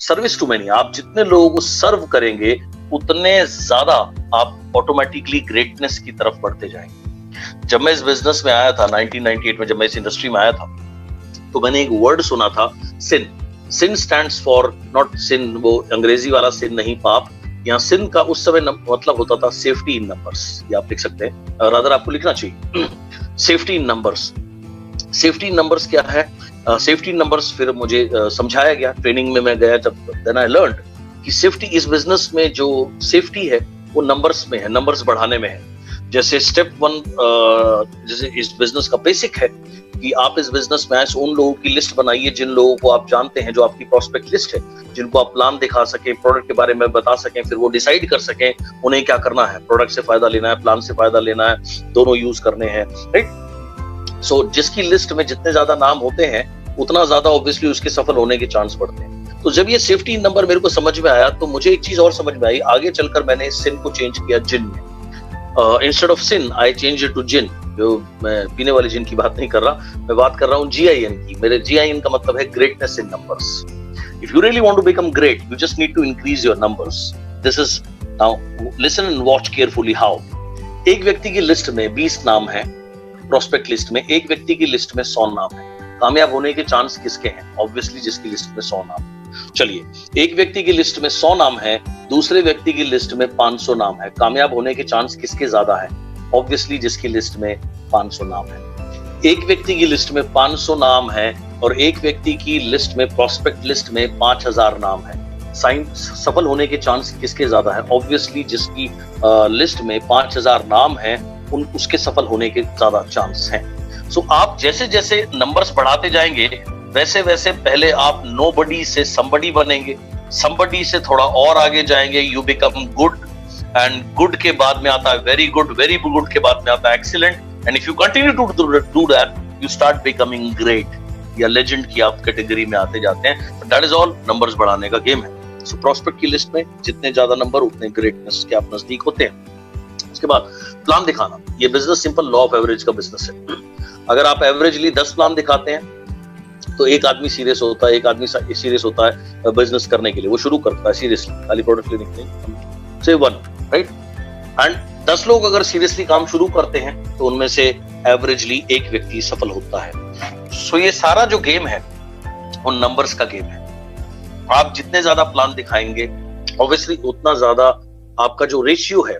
Service to many, आप जितने लोगों को सर्व करेंगे उतने ज्यादा आप ऑटोमेटिकली ग्रेटनेस की तरफ बढ़ते जाएंगे। जब मैं इस बिजनेस में आया था 1998 में, जब मैं इस इंडस्ट्री में आया था, तो मैंने एक वर्ड सुना था, सिन। सिन स्टैंड्स फॉर, नॉट सिन वो अंग्रेजी वाला सिन नहीं, पाप। यहाँ सिन का उस समय मतलब होता था सेफ्टी इन नंबर्स, ये आप लिख सकते हैं, रादर आपको लिखना चाहिए safety in numbers. Safety in numbers क्या है? सेफ्टी इन नंबर्स फिर मुझे समझाया गया, ट्रेनिंग में मैं गया जब, देन आई लर्नड कि सेफ्टी इस बिजनेस में जो सेफ्टी है वो नंबर्स में है, नंबर्स बढ़ाने में है। जैसे स्टेप 1 जैसे इस बिजनेस का बेसिक है कि आप इस बिजनेस में आए उन लोगों की लिस्ट बनाइए जिन लोगों को आप जानते हैं, जो आपकी प्रोस्पेक्ट लिस्ट है, जिनको आप प्लान दिखा सकें, प्रोडक्ट के बारे में बता सकें, फिर वो डिसाइड कर सकें उन्हें क्या करना है, प्रोडक्ट से फायदा लेना है, प्लान से फायदा लेना है, दोनों यूज करने हैं, राइट। सो जिसकी लिस्ट में जितने ज्यादा नाम होते हैं उतना ज्यादा ऑब्वियसली उसके सफल होने के चांस बढ़ते हैं। तो जब ये सेफ्टी नंबर मेरे को समझ में आया तो मुझे एक चीज और समझ में आई, आगे चलकर मैंने सिन को चेंज किया जिन में। Instead of sin I change it to gin. जो मैं पीने वाले जिन की बात नहीं कर रहा, मैं बात कर रहा हूँ GIN की। मेरे GIN का मतलब है greatness in numbers. If you really want to become great, you just need to increase your numbers. This is, now listen and watch carefully how. एक व्यक्ति की लिस्ट में 20 नाम है, प्रोस्पेक्ट लिस्ट में एक व्यक्ति की लिस्ट में 100 नाम है। कामयाब होने के चांस किसके हैं? ऑब्वियसली जिसकी लिस्ट में 100 नाम है। चलिए, एक व्यक्ति की लिस्ट में 100 नाम है, दूसरे व्यक्ति की लिस्ट में 500 नाम है। कामयाब होने के चांस किसके ज्यादा है? ऑब्वियसली जिसकी लिस्ट में 500 नाम है। एक व्यक्ति की लिस्ट में 500 नाम है और एक व्यक्ति की लिस्ट में, प्रोस्पेक्ट लिस्ट में 5000 नाम है। सफल होने के चांस किसके ज्यादा है? ऑब्वियसली जिसकी लिस्ट में 5000 नाम है उसके सफल होने के ज्यादा चांस हैं। सो आप जैसे जैसे नंबर्स बढ़ाते जाएंगे वैसे वैसे पहले आप नोबडी से समबडी बनेंगे, समबडी से थोड़ा और आगे जाएंगे, you become good, and good के बाद में आता है वेरी गुड, वेरी गुड के बाद में आता है excellent, and if you continue to do that you start becoming great या लेजेंड की आप कैटेगरी में आते जाते हैं। दैट इज ऑल, नंबर्स बढ़ाने का गेम है। सो प्रोस्पेक्ट की लिस्ट में जितने ज्यादा नंबर उतने ग्रेटनेस के आप नजदीक होते हैं। उसके बाद प्लान दिखाना, ये business simple law of average का बिजनेस है। अगर आप एवरेजली 10 प्लान दिखाते हैं तो एक आदमी सीरियस होता है, एक आदमी सीरियस होता है बिजनेस करने के लिए, वो शुरू करता है सीरियसली, खाली प्रोडक्ट लेने के लिए, से 1, राइट। एंड 10 लोग अगर सीरियसली काम शुरू करते हैं तो उनमें से एवरेजली एक व्यक्ति सफल होता है। सो ये सारा जो गेम है वो नंबर्स का गेम है। आप जितने ज्यादा प्लान दिखाएंगे ऑब्वियसली उतना ज्यादा आपका जो रेशियो है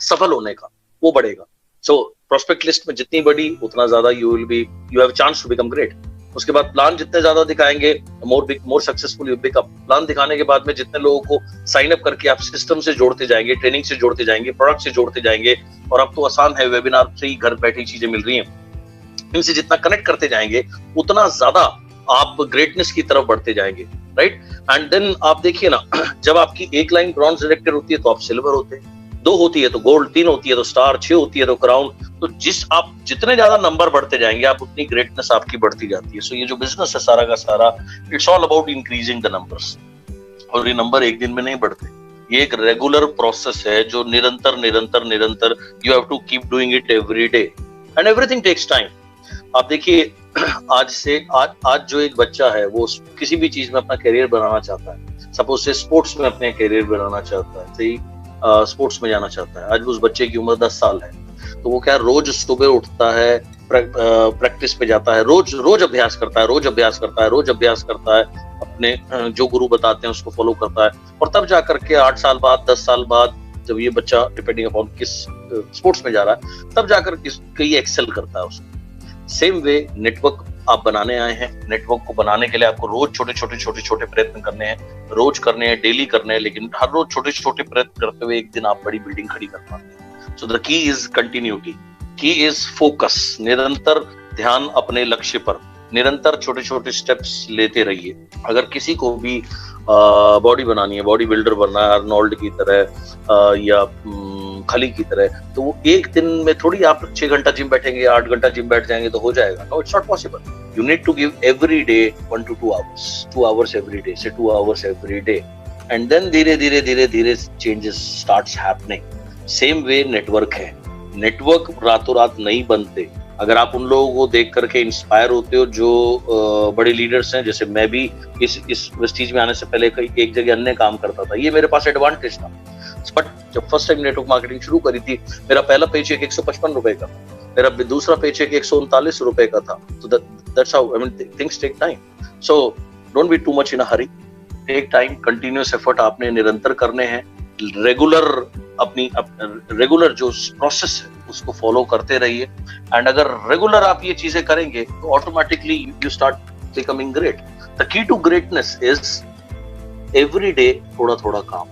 सफल होने का वो बढ़ेगा। सो प्रोस्पेक्ट लिस्ट में जितनी बड़ी उतना ज्यादा you have chance to become great. उसके बाद प्लान जितने ज्यादा दिखाएंगे more successful you become. Plan दिखाने के बाद में जितने लोगों को साइन अप करके आप सिस्टम से जोड़ते जाएंगे, ट्रेनिंग से जोड़ते जाएंगे, प्रोडक्ट से जोड़ते जाएंगे, और अब तो आसान है, वेबिनार से ही घर बैठे चीजें मिल रही हैं, इनसे जितना कनेक्ट करते जाएंगे उतना ज्यादा आप ग्रेटनेस की तरफ बढ़ते जाएंगे, राइट। एंड देन आप देखिए ना, जब आपकी एक लाइन ब्रॉन्ज डायरेक्टर होती है तो आप सिल्वर होते हैं, 2 होती है तो गोल्ड, 3 होती है तो स्टार, 6 होती है तो क्राउन। तो आप जितने ज्यादा नंबर बढ़ते जाएंगे आप उतनी ग्रेटनेस आपकी बढ़ती जाती है। सो ये जो बिजनेस है सारा का सारा, it's all about increasing the numbers. और ये नंबर एक दिन में नहीं बढ़ते, ये एक रेगुलर प्रोसेस है जो निरंतर निरंतर निरंतर, you have to keep doing it every day and everything takes time. आप देखिए, आज जो एक बच्चा है वो किसी भी चीज में अपना करियर बनाना चाहता है, सपोज से स्पोर्ट्स में अपने करियर बनाना चाहता है, सही, स्पोर्ट्स में जाना चाहता है। आज उस बच्चे की उम्र 10 साल है, तो वो क्या रोज सुबह उठता है, प्रैक्टिस पे जाता है, रोज अभ्यास करता है, रोज अभ्यास करता है, अपने जो गुरु बताते हैं उसको फॉलो करता है, और तब जाकर के 8 साल बाद, 10 साल बाद, जब ये बच्चा डिपेंडिंग अपॉन किस स्पोर्ट्स में जा रहा है, तब जाकर कई एक्सेल करता है उसको। सेम वे नेटवर्क आप बनाने आए हैं, नेटवर्क को बनाने के लिए आपको रोज छोटे प्रयत्न करने हैं, रोज करने हैं, डेली करने हैं, लेकिन हर रोज छोटे प्रयत्न करते हुए एक दिन आप बड़ी बिल्डिंग खड़ी कर पाते हैं। So the key is continuity, की इज फोकस, निरंतर ध्यान अपने लक्ष्य पर, निरंतर छोटे स्टेप्स लेते रहिए। अगर किसी को भी बॉडी बनानी है, बॉडी बिल्डर बनना है, अर्नोल्ड की तरह या खली की तरह, तो वो एक दिन में थोड़ी आप 6 घंटा जिम बैठेंगे, 8 घंटा जिम बैठ जाएंगे तो हो जाएगा। No, it's not possible. You need to give every day 1 to 2 hours, 2 hours every day, say 2 hours every day, and then धीरे changes starts happening. Same way network है, नेटवर्क रातों रात नहीं बनते, अगर आप उन लोगों को देख करके इंस्पायर होते हो जो बड़े लीडर्स हैं, जैसे मैं भी इस वेस्टीज में आने से पहले एक जगह अन्य काम करता था, ये मेरे पास एडवांटेज था। बट जब फर्स्ट टाइम नेटवर्क मार्केटिंग शुरू करी थी, मेरा पहला पेचेक 155 रुपए का, मेरा दूसरा पेचेक 139 रुपए का था। तो that's how I mean things take time. So don't be too much in a hurry, take time, continuous effort आपने निरंतर करने हैं, रेगुलर जो प्रोसेस है उसको फॉलो करते रहिए। एंड अगर रेगुलर आप ये चीजें करेंगे तो automatically you start becoming great. The key to greatness is every day थोड़ा थोड़ा काम।